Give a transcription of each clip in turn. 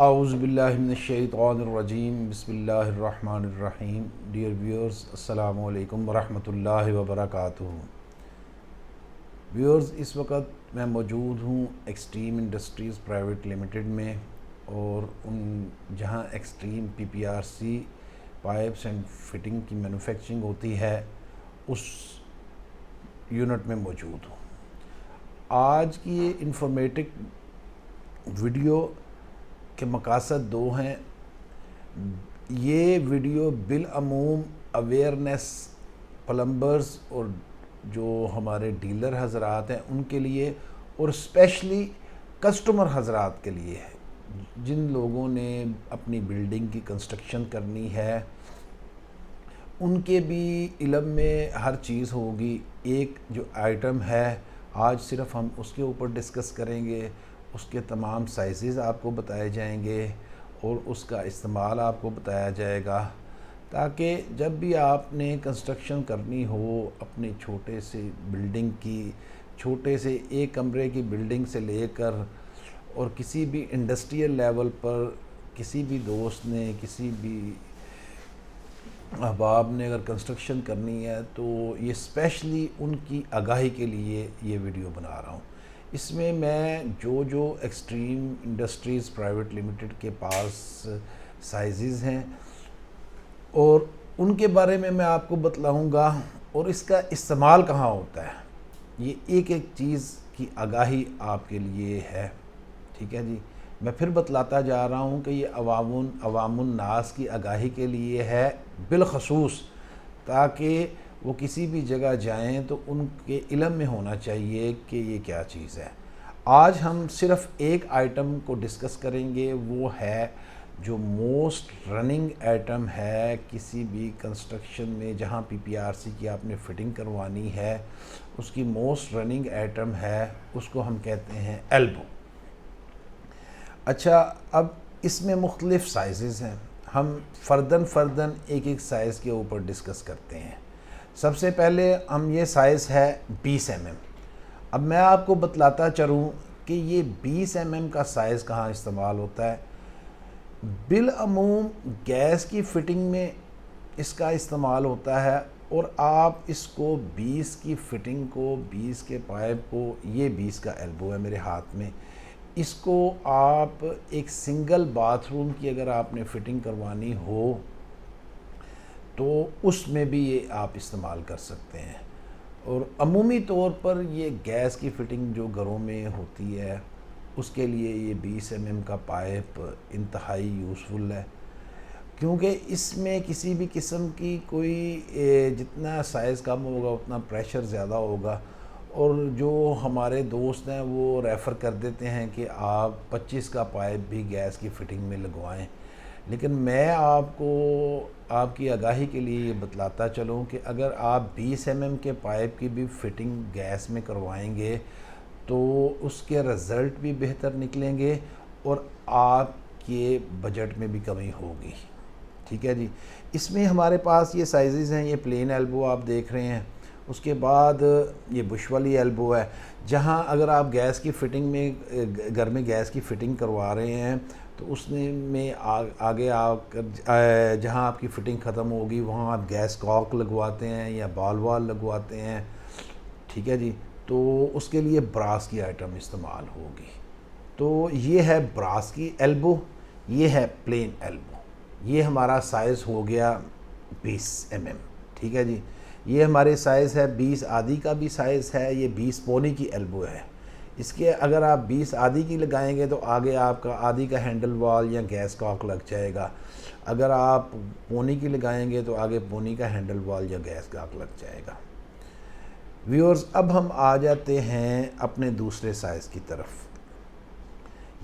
اعوذ باللہ من الشیطان الرجیم بسم اللہ الرحمن الرحیم. ڈیئر ویورز، السلام علیکم ورحمۃ اللہ وبرکاتہ. ویورز، اس وقت میں موجود ہوں ایکسٹریم انڈسٹریز پرائیویٹ لمیٹڈ میں، اور جہاں extreme PPRC pipes and fitting کی مینوفیکچرنگ ہوتی ہے اس یونٹ میں موجود ہوں. آج کی یہ انفارمیٹک ویڈیو کے مقاصد دو ہیں. یہ ویڈیو بالعموم اویئرنیس پلمبرز اور جو ہمارے ڈیلر حضرات ہیں ان کے لیے، اور اسپیشلی کسٹمر حضرات کے لیے ہے جن لوگوں نے اپنی بلڈنگ کی کنسٹرکشن کرنی ہے. ان کے بھی علم میں ہر چیز ہوگی. ایک جو آئٹم ہے آج صرف ہم اس کے اوپر ڈسکس کریں گے. اس کے تمام سائزز آپ کو بتائے جائیں گے اور اس کا استعمال آپ کو بتایا جائے گا، تاکہ جب بھی آپ نے کنسٹرکشن کرنی ہو اپنے چھوٹے سے بلڈنگ کی، چھوٹے سے ایک کمرے کی بلڈنگ سے لے کر اور کسی بھی انڈسٹریل لیول پر کسی بھی دوست نے، کسی بھی احباب نے اگر کنسٹرکشن کرنی ہے تو یہ اسپیشلی ان کی آگاہی کے لیے یہ ویڈیو بنا رہا ہوں. اس میں جو ایکسٹریم انڈسٹریز پرائیویٹ لمیٹڈ کے پاس سائزز ہیں اور ان کے بارے میں آپ کو بتلاؤں گا، اور اس کا استعمال کہاں ہوتا ہے. یہ ایک ایک چیز کی آگاہی آپ کے لیے ہے. ٹھیک ہے جی. میں پھر بتلاتا جا رہا ہوں کہ یہ عوام الناس کی آگاہی کے لیے ہے بالخصوص، تاکہ وہ کسی بھی جگہ جائیں تو ان کے علم میں ہونا چاہیے کہ یہ کیا چیز ہے. آج ہم صرف ایک آئٹم کو ڈسکس کریں گے، وہ ہے جو موسٹ رننگ آئٹم ہے کسی بھی کنسٹرکشن میں. جہاں PPRC کی آپ نے فٹنگ کروانی ہے اس کی موسٹ رننگ آئٹم ہے، اس کو ہم کہتے ہیں ایلبو. اچھا، اب اس میں مختلف سائزز ہیں. ہم فرداً ایک ایک سائز کے اوپر ڈسکس کرتے ہیں. سب سے پہلے ہم یہ سائز ہے 20 mm. اب میں آپ کو بتلاتا چلوں کہ یہ 20 mm کا سائز کہاں استعمال ہوتا ہے. بالعموم گیس کی فٹنگ میں اس کا استعمال ہوتا ہے، اور آپ اس کو 20 کی فٹنگ کو، 20 کے پائپ کو، یہ 20 کا ایلبو ہے میرے ہاتھ میں، اس کو آپ ایک سنگل باتھ روم کی اگر آپ نے فٹنگ کروانی ہو تو اس میں بھی یہ آپ استعمال کر سکتے ہیں. اور عمومی طور پر یہ گیس کی فٹنگ جو گھروں میں ہوتی ہے اس کے لیے یہ 20 mm کا پائپ انتہائی یوزفل ہے، کیونکہ اس میں کسی بھی قسم کی کوئی جتنا سائز کم ہوگا اتنا پریشر زیادہ ہوگا. اور جو ہمارے دوست ہیں وہ ریفر کر دیتے ہیں کہ آپ 25 کا پائپ بھی گیس کی فٹنگ میں لگوائیں. لیکن میں آپ کو آپ کی آگاہی کے لیے یہ بتلاتا چلوں کہ اگر آپ 20 mm کے پائپ کی بھی فٹنگ گیس میں کروائیں گے تو اس کے رزلٹ بھی بہتر نکلیں گے اور آپ کے بجٹ میں بھی کمی ہوگی. ٹھیک ہے جی. اس میں ہمارے پاس یہ سائزز ہیں. یہ پلین ایلبو آپ دیکھ رہے ہیں. اس کے بعد یہ بش والی ایلبو ہے. جہاں اگر آپ گیس کی فٹنگ میں گھر میں گیس کی فٹنگ کروا رہے ہیں تو اس میں آگے آ کر جہاں آپ کی فٹنگ ختم ہوگی وہاں آپ گیس کاک لگواتے ہیں یا بال وال لگواتے ہیں. ٹھیک ہے جی. تو اس کے لیے براس کی آئٹم استعمال ہوگی. تو یہ ہے براس کی ایلبو، یہ ہے پلین ایلبو. یہ ہمارا سائز ہو گیا 20 mm. ٹھیک ہے جی. یہ ہمارے سائز ہے 20 آدھی کا بھی سائز ہے. یہ 20 پونی کی ایلبو ہے. اس کے اگر آپ 20 آدھی کی لگائیں گے تو آگے آپ کا آدھی کا ہینڈل وال یا گیس کاک لگ جائے گا. اگر آپ پونی کی لگائیں گے تو آگے پونی کا ہینڈل وال یا گیس کاک لگ جائے گا. ویورز، اب ہم آ جاتے ہیں اپنے دوسرے سائز کی طرف.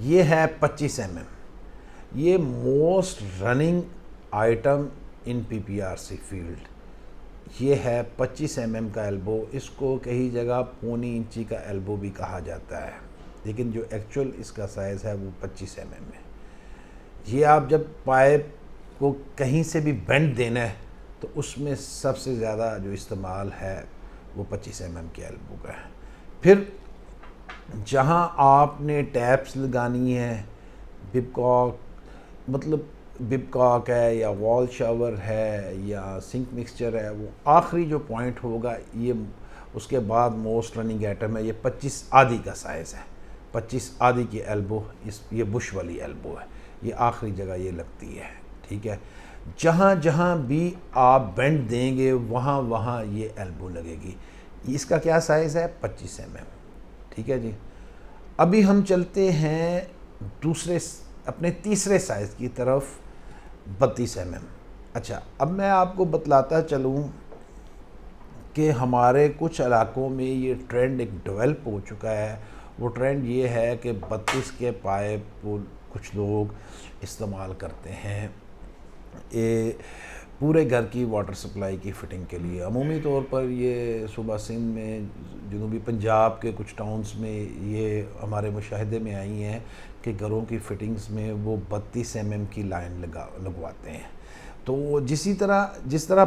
یہ ہے 25 mm. یہ most running item in PPRC field. یہ ہے 25 mm کا ایلبو. اس کو کئی جگہ پونی انچی کا ایلبو بھی کہا جاتا ہے، لیکن جو ایکچول اس کا سائز ہے وہ 25 mm ہے. یہ آپ جب پائپ کو کہیں سے بھی بینڈ دینا ہے تو اس میں سب سے زیادہ جو استعمال ہے وہ 25 mm کے ایلبو کا ہے. پھر جہاں آپ نے ٹیپس لگانی ہے بب کاک مطلب بب کاک ہے یا وال شاور ہے یا سنک مکسچر ہے، وہ آخری جو پوائنٹ ہوگا یہ اس کے بعد موسٹ رننگ ایٹم ہے، یہ 25 آدھی کا سائز ہے، 25 آدھی کی ایلبو، یہ بش والی ایلبو ہے، یہ آخری جگہ یہ لگتی ہے، ٹھیک ہے۔ جہاں جہاں بھی آپ بینڈ دیں گے وہاں وہاں یہ ایلبو لگے گی۔ اس کا کیا سائز ہے؟ 25 mm، ٹھیک ہے جی۔ ابھی ہم چلتے ہیں اپنے تیسرے سائز کی طرف، 32 mm۔ اچھا، اب میں آپ کو بتلاتا چلوں کہ ہمارے کچھ علاقوں میں یہ ٹرینڈ ایک ڈیولپ ہو چکا ہے۔ وہ ٹرینڈ یہ ہے کہ 32 کے پائپ کچھ لوگ استعمال کرتے ہیں پورے گھر کی واٹر سپلائی کی فٹنگ کے لیے۔ عمومی طور پر یہ صوبہ سندھ میں، جنوبی پنجاب کے کچھ ٹاؤنز میں یہ ہمارے مشاہدے میں آئی ہیں کہ گھروں کی فٹنگز میں وہ 32 mm کی لائن لگواتے ہیں۔ تو جس طرح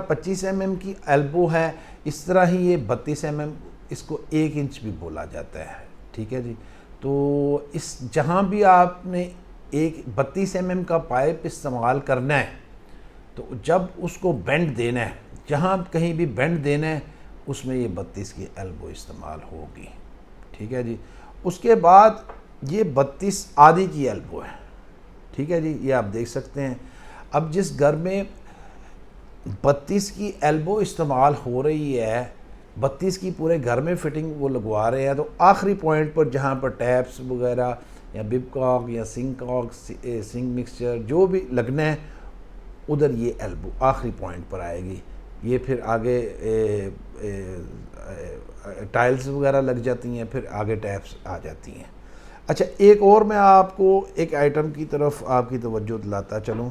25 mm کی ایلبو ہے، اس طرح ہی یہ 32 mm، اس کو 1 انچ بھی بولا جاتا ہے، ٹھیک ہے جی۔ تو جہاں بھی آپ نے 32 mm کا پائپ استعمال کرنا ہے تو جب اس کو بینڈ دینا ہے، جہاں کہیں بھی بینڈ دینا ہے اس میں یہ 32 کی ایلبو استعمال ہوگی، ٹھیک ہے جی۔ اس کے بعد یہ 32 آدھی کی ایلبو ہے، ٹھیک ہے جی، یہ آپ دیکھ سکتے ہیں۔ اب جس گھر میں 32 کی ایلبو استعمال ہو رہی ہے، 32 کی پورے گھر میں فٹنگ وہ لگوا رہے ہیں، تو آخری پوائنٹ پر جہاں پر ٹیپس وغیرہ یا بب کاک یا سنک مکسچر جو بھی لگنا ہے، ادھر یہ ایلبو آخری پوائنٹ پر آئے گی۔ یہ پھر آگے ٹائلز وغیرہ لگ جاتی ہیں، پھر آگے ٹیپس آ جاتی ہیں۔ اچھا، ایک اور میں آپ کو ایک آئٹم کی طرف آپ کی توجہ دلاتا چلوں۔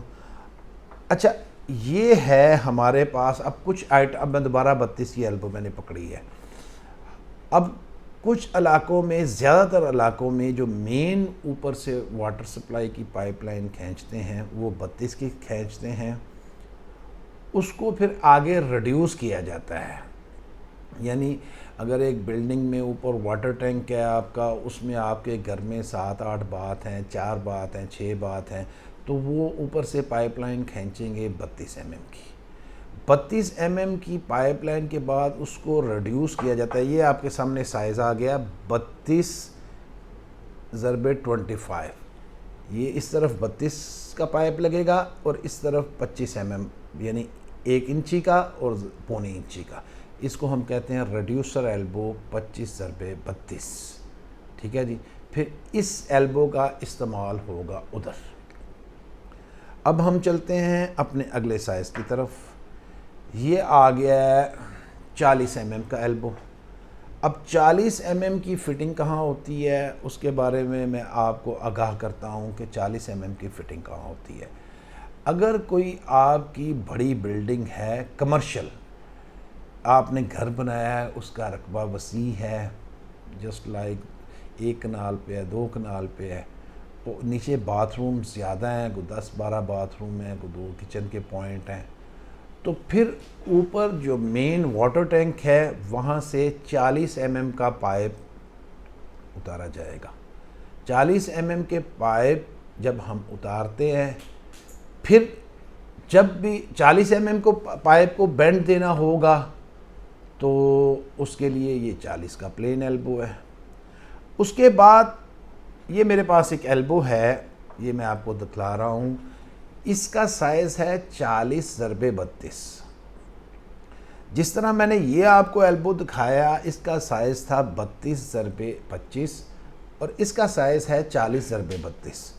اچھا، یہ ہے ہمارے پاس اب کچھ اب میں دوبارہ 32 کی ایلبو میں نے پکڑی ہے۔ اب کچھ علاقوں میں، زیادہ تر علاقوں میں جو مین اوپر سے واٹر سپلائی کی پائپ لائن کھینچتے ہیں وہ 32 کی کھینچتے ہیں، اس کو پھر آگے ریڈیوس کیا جاتا ہے۔ یعنی اگر ایک بلڈنگ میں اوپر واٹر ٹینک ہے آپ کا، اس میں آپ کے گھر میں 7-8 باتھ ہیں، 4 باتھ ہیں، 6 باتھ ہیں، تو وہ اوپر سے پائپ لائن کھینچیں گے 32 mm کی۔ 32 mm کی پائپ لائن کے بعد اس کو ریڈیوس کیا جاتا ہے۔ یہ آپ کے سامنے سائز آ گیا 32/25۔ یہ اس طرف 32 کا پائپ لگے گا اور اس طرف 25 mm، یعنی 1 انچی کا اور 1.25 انچی کا۔ اس کو ہم کہتے ہیں ریڈیوسر ایلبو 25/32، ٹھیک ہے جی۔ پھر اس ایلبو کا استعمال ہوگا ادھر۔ اب ہم چلتے ہیں اپنے اگلے سائز کی طرف۔ یہ آ گیا ہے 40 mm کا ایلبو۔ اب 40 mm کی فٹنگ کہاں ہوتی ہے اس کے بارے میں آپ کو آگاہ کرتا ہوں کہ 40 mm کی فٹنگ کہاں ہوتی ہے۔ اگر کوئی آپ کی بڑی بلڈنگ ہے، کمرشل، آپ نے گھر بنایا ہے، اس کا رقبہ وسیع ہے، جسٹ لائک 1 کنال پہ ہے، 2 کنال پہ ہے، نیچے باتھ روم زیادہ ہیں، کوئی 10-12 باتھ روم ہیں، کوئی 2 کچن کے پوائنٹ ہیں، تو پھر اوپر جو مین واٹر ٹینک ہے وہاں سے 40 mm کا پائپ اتارا جائے گا۔ 40 mm کے پائپ جب ہم اتارتے ہیں، پھر جب بھی 40 mm کو پائپ کو بینڈ دینا ہوگا تو اس کے لیے یہ 40 کا پلین ایلبو ہے۔ اس کے بعد یہ میرے پاس ایک ایلبو ہے، یہ میں آپ کو دکھلا رہا ہوں، اس کا سائز ہے 40/32۔ جس طرح میں نے یہ آپ کو ایلبو دکھایا، اس کا سائز تھا 32/25 اور اس کا سائز ہے 40/32۔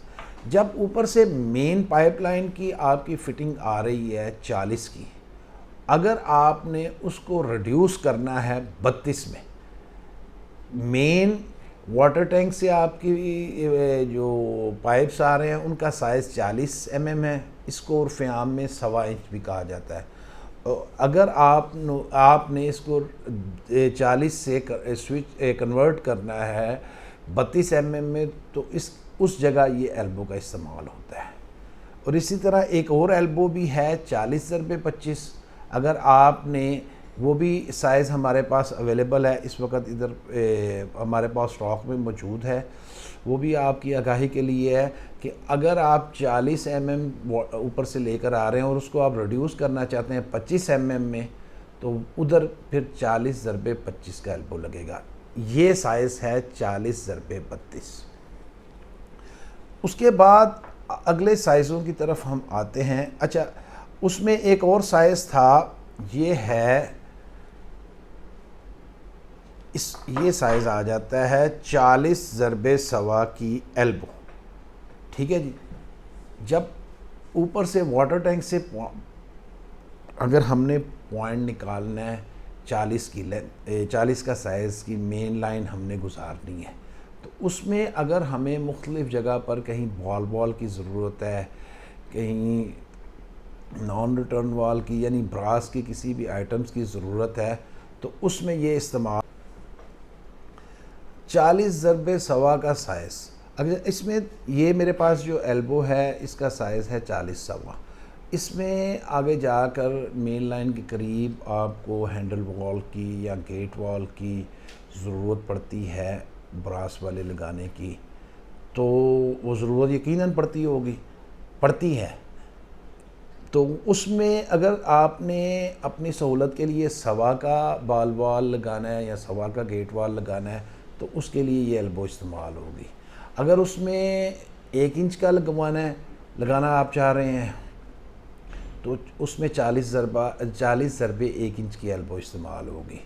جب اوپر سے مین پائپ لائن کی آپ کی فٹنگ آ رہی ہے 40 کی، اگر آپ نے اس کو ریڈیوس کرنا ہے 32 میں، مین واٹر ٹینک سے آپ کی جو پائپس آ رہے ہیں ان کا سائز 40 mm ہے، اس کو عرف عام میں 1.25 انچ بھی کہا جاتا ہے۔ اگر آپ نے اس کو 40 سے کنورٹ کرنا ہے 32 mm میں، تو اس جگہ یہ ایلبو کا استعمال ہوتا ہے۔ اور اسی طرح ایک اور ایلبو بھی ہے 40/25، اگر آپ نے وہ بھی سائز ہمارے پاس اویلیبل ہے اس وقت، ادھر ہمارے پاس اسٹاک میں موجود ہے، وہ بھی آپ کی آگاہی کے لیے ہے کہ اگر آپ 40 mm اوپر سے لے کر آ رہے ہیں اور اس کو آپ ریڈیوس کرنا چاہتے ہیں 25 mm میں، تو ادھر پھر 40/25 کا ایلبو لگے گا. یہ سائز ہے 40/32. اس کے بعد اگلے سائزوں کی طرف ہم آتے ہیں. اچھا، اس میں ایک اور سائز تھا، یہ ہے یہ سائز آ جاتا ہے 40/125 کی ایلبو. ٹھیک ہے جی. جب اوپر سے واٹر ٹینک سے اگر ہم نے پوائنٹ نکالنا ہے 40 کی 40 کا سائز کی مین لائن ہم نے گزارنی ہے، تو اس میں اگر ہمیں مختلف جگہ پر کہیں بال کی ضرورت ہے، کہیں نان ریٹرن وال کی یعنی براس کی کسی بھی آئٹمز کی ضرورت ہے، تو اس میں یہ استعمال 40/125 کا سائز. اگر اس میں یہ میرے پاس جو ایلبو ہے اس کا سائز ہے 40/125. اس میں آگے جا کر مین لائن کے قریب آپ کو ہینڈل وال کی یا گیٹ وال کی ضرورت پڑتی ہے براس والے لگانے کی، تو وہ ضرورت یقیناً پڑتی ہے. تو اس میں اگر آپ نے اپنی سہولت کے لیے 125 کا بال وال لگانا ہے یا 125 کا گیٹ وال لگانا ہے تو اس کے لیے یہ ایلبو استعمال ہوگی. اگر اس میں 1 انچ کا لگانا آپ چاہ رہے ہیں تو اس میں 40/1 انچ کی ایلبو استعمال ہوگی.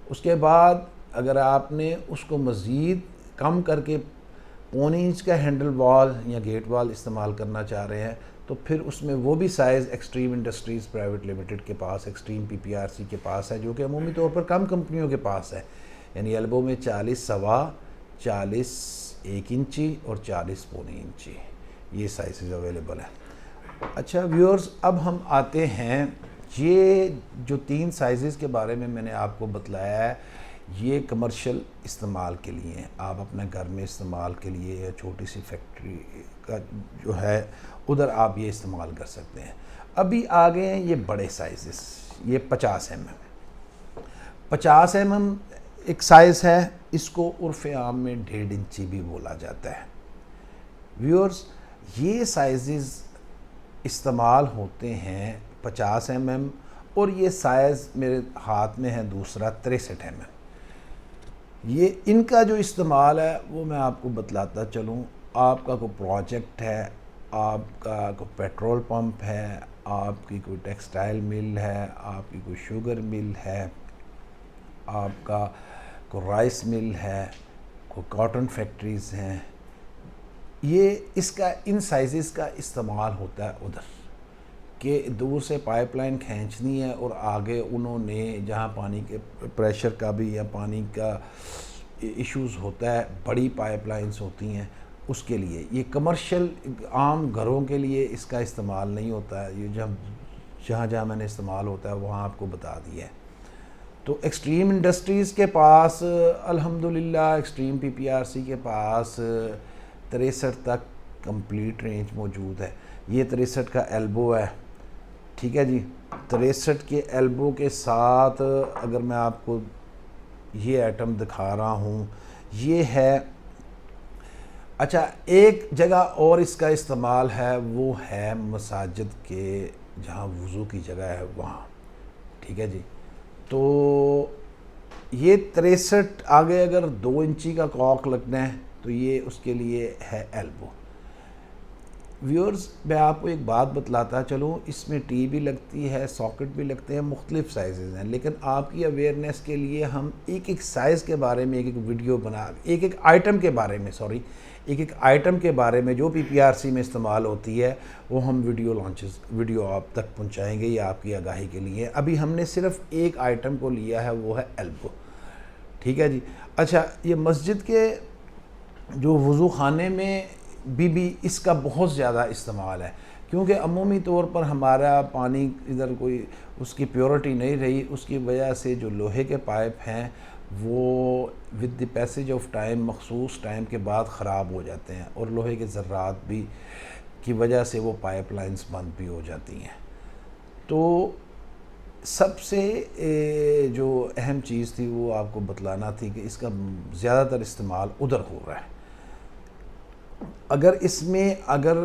اس کے بعد اگر آپ نے اس کو مزید کم کر کے 1.25 انچ کا ہینڈل وال یا گیٹ وال استعمال کرنا چاہ رہے ہیں تو پھر اس میں وہ بھی size extreme industries private limited کے پاس، ایکسٹریم PPRC کے پاس ہے، جو کہ عمومی طور پر کم کمپنیوں کے پاس ہے. یعنی ایلبو میں 40/125، 40 1 انچی اور 40 پونے انچی یہ سائزز اویلیبل ہیں. اچھا ویورز، اب ہم آتے ہیں، یہ جو 3 سائزز کے بارے میں نے آپ کو بتلایا ہے یہ کمرشل استعمال کے لیے ہیں. آپ اپنے گھر میں استعمال کے لیے یا چھوٹی سی فیکٹری کا جو ہے ادھر آپ یہ استعمال کر سکتے ہیں. ابھی آگے ہیں یہ بڑے سائزز، یہ 50 mm. 50 mm ایک سائز ہے، اس کو عرف عام میں 1.5 انچی بھی بولا جاتا ہے. ویورز، یہ سائزز استعمال ہوتے ہیں 50 mm، اور یہ سائز میرے ہاتھ میں ہے دوسرا 63 mm. یہ ان کا جو استعمال ہے وہ میں آپ کو بتلاتا چلوں. آپ کا کوئی پروجیکٹ ہے، آپ کا کوئی پیٹرول پمپ ہے، آپ کی کوئی ٹیکسٹائل مل ہے، آپ کی کوئی شوگر مل ہے، آپ کا کوئی رائس مل ہے، کوئی کاٹن فیکٹریز ہیں، یہ ان سائزز کا استعمال ہوتا ہے ادھر کہ دور سے پائپ لائن کھینچنی ہے اور آگے انہوں نے جہاں پانی کے پریشر کا بھی یا پانی کا ایشوز ہوتا ہے، بڑی پائپ لائنز ہوتی ہیں، اس کے لیے. یہ کمرشل عام گھروں کے لیے اس کا استعمال نہیں ہوتا ہے. یہ جہاں میں نے استعمال ہوتا ہے وہاں آپ کو بتا دیا ہے. تو ایکسٹریم انڈسٹریز کے پاس الحمدللہ، ایکسٹریم PPRC کے پاس 63 تک کمپلیٹ رینج موجود ہے. یہ 63 کا ایلبو ہے. ٹھیک ہے جی. 63 کے ایلبو کے ساتھ اگر میں آپ کو یہ آئٹم دکھا رہا ہوں، یہ ہے. اچھا، ایک جگہ اور اس کا استعمال ہے، وہ ہے مساجد کے جہاں وضو کی جگہ ہے وہاں. ٹھیک ہے جی. تو یہ 63 آگے اگر 2 انچی کا کاک لگنا ہے تو یہ اس کے لیے ہے ایلبو. ویورز، میں آپ کو ایک بات بتلاتا چلوں، اس میں ٹی بھی لگتی ہے، ساکٹ بھی لگتے ہیں، مختلف سائزز ہیں، لیکن آپ کی اویئرنیس کے لیے ہم ایک سائز کے بارے میں ایک ویڈیو ایک آئٹم کے بارے میں ایک آئٹم کے بارے میں جو PPRC میں استعمال ہوتی ہے وہ ہم ویڈیو آپ تک پہنچائیں گے، یہ آپ کی آگاہی کے لیے. ابھی ہم نے صرف ایک آئٹم کو لیا ہے، وہ ہے ایلبو. ٹھیک ہے جی. اچھا، یہ مسجد کے جو وضو خانے میں بھی اس کا بہت زیادہ استعمال ہے، کیونکہ عمومی طور پر ہمارا پانی ادھر کوئی اس کی پیورٹی نہیں رہی، اس کی وجہ سے جو لوہے کے پائپ ہیں وہ with the passage of time, مخصوص ٹائم کے بعد خراب ہو جاتے ہیں، اور لوہے کے ذرات بھی کی وجہ سے وہ پائپ لائنز بند بھی ہو جاتی ہیں. تو سب سے جو اہم چیز تھی وہ آپ کو بتلانا تھی کہ اس کا زیادہ تر استعمال ادھر ہو رہا ہے. اگر اس میں اگر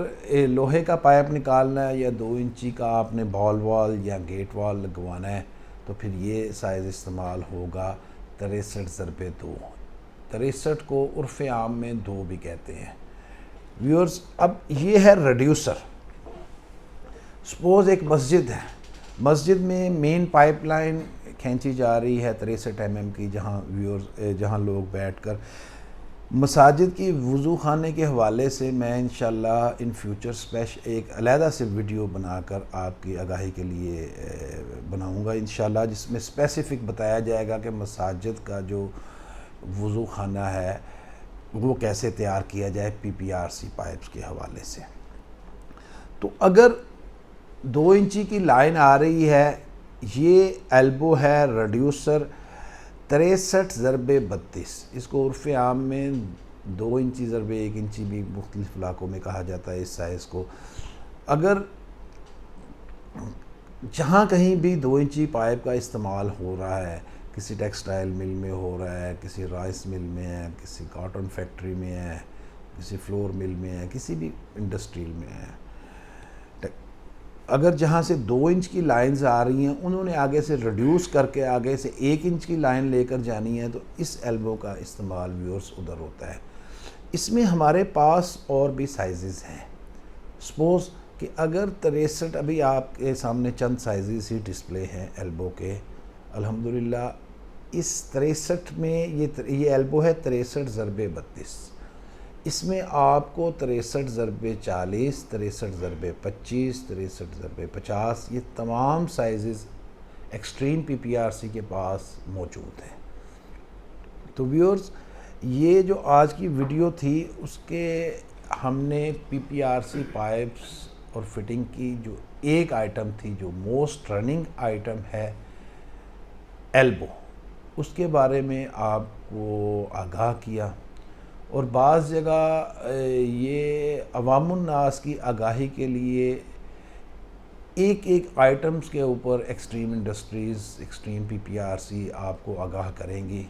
لوہے کا پائپ نکالنا ہے یا 2 انچی کا آپ نے بال وال یا گیٹ وال لگوانا ہے تو پھر یہ سائز استعمال ہوگا 63/2۔ 63 کو عرف عام میں 2 بھی کہتے ہیں ویورز۔ اب یہ ہے ریڈیوسر۔ سپوز ایک مسجد ہے، مسجد میں مین پائپ لائن کھینچی جا رہی ہے 63 mm کی، جہاں لوگ بیٹھ کر مساجد کی وضو خانے کے حوالے سے میں انشاءاللہ ان فیوچر ایک علیحدہ سے ویڈیو بنا کر آپ کی آگاہی کے لیے بناؤں گا انشاءاللہ، جس میں اسپیسیفک بتایا جائے گا کہ مساجد کا جو وضو خانہ ہے وہ کیسے تیار کیا جائے PPRC پائپس کے حوالے سے۔ تو اگر 2 انچی کی لائن آ رہی ہے، یہ ایلبو ہے ریڈیوسر 63/32، اس کو عرف عام میں 2 انچی ضرب 1 انچی بھی مختلف علاقوں میں کہا جاتا ہے اس سائز کو۔ اگر جہاں کہیں بھی 2 انچی پائپ کا استعمال ہو رہا ہے، کسی ٹیکسٹائل مل میں ہو رہا ہے، کسی رائس مل میں ہے، کسی کاٹن فیکٹری میں ہے، کسی فلور مل میں ہے، کسی بھی انڈسٹریل میں ہے، اگر جہاں سے 2 انچ کی لائنز آ رہی ہیں انہوں نے آگے سے ریڈیوس کر کے آگے سے 1 انچ کی لائن لے کر جانی ہے، تو اس ایلبو کا استعمال ویورز ادھر ہوتا ہے۔ اس میں ہمارے پاس اور بھی سائزز ہیں۔ سپوز کہ اگر 63، ابھی آپ کے سامنے چند سائزز ہی ڈسپلے ہیں ایلبو کے الحمدللہ۔ اس 63 میں یہ ایلبو ہے 63/32، اس میں آپ کو 63/40، 63/25، 63/50 یہ تمام سائزز ایکسٹریم PPRC کے پاس موجود ہیں۔ تو ویورز، یہ جو آج کی ویڈیو تھی اس کے ہم نے PPRC پائپس اور فٹنگ کی جو ایک آئٹم تھی، جو موسٹ رننگ آئٹم ہے ایلبو، اس کے بارے میں آپ کو آگاہ کیا۔ اور بعض جگہ یہ عوام الناس کی آگاہی کے لیے ایک آئٹمز کے اوپر ایکسٹریم انڈسٹریز، ایکسٹریم PPRC آپ کو آگاہ کریں گی۔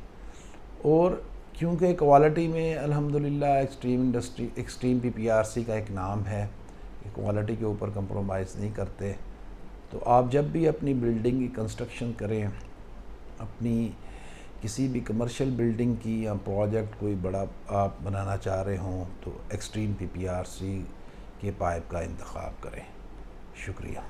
اور کیونکہ کوالٹی میں الحمدللہ ایکسٹریم PPRC کا ایک نام ہے کہ کوالٹی کے اوپر کمپرومائز نہیں کرتے، تو آپ جب بھی اپنی بلڈنگ کی کنسٹرکشن کریں، اپنی کسی بھی کمرشل بلڈنگ کی یا پروجیکٹ کوئی بڑا آپ بنانا چاہ رہے ہوں، تو ایکسٹریم PPRC کے پائپ کا انتخاب کریں۔ شکریہ۔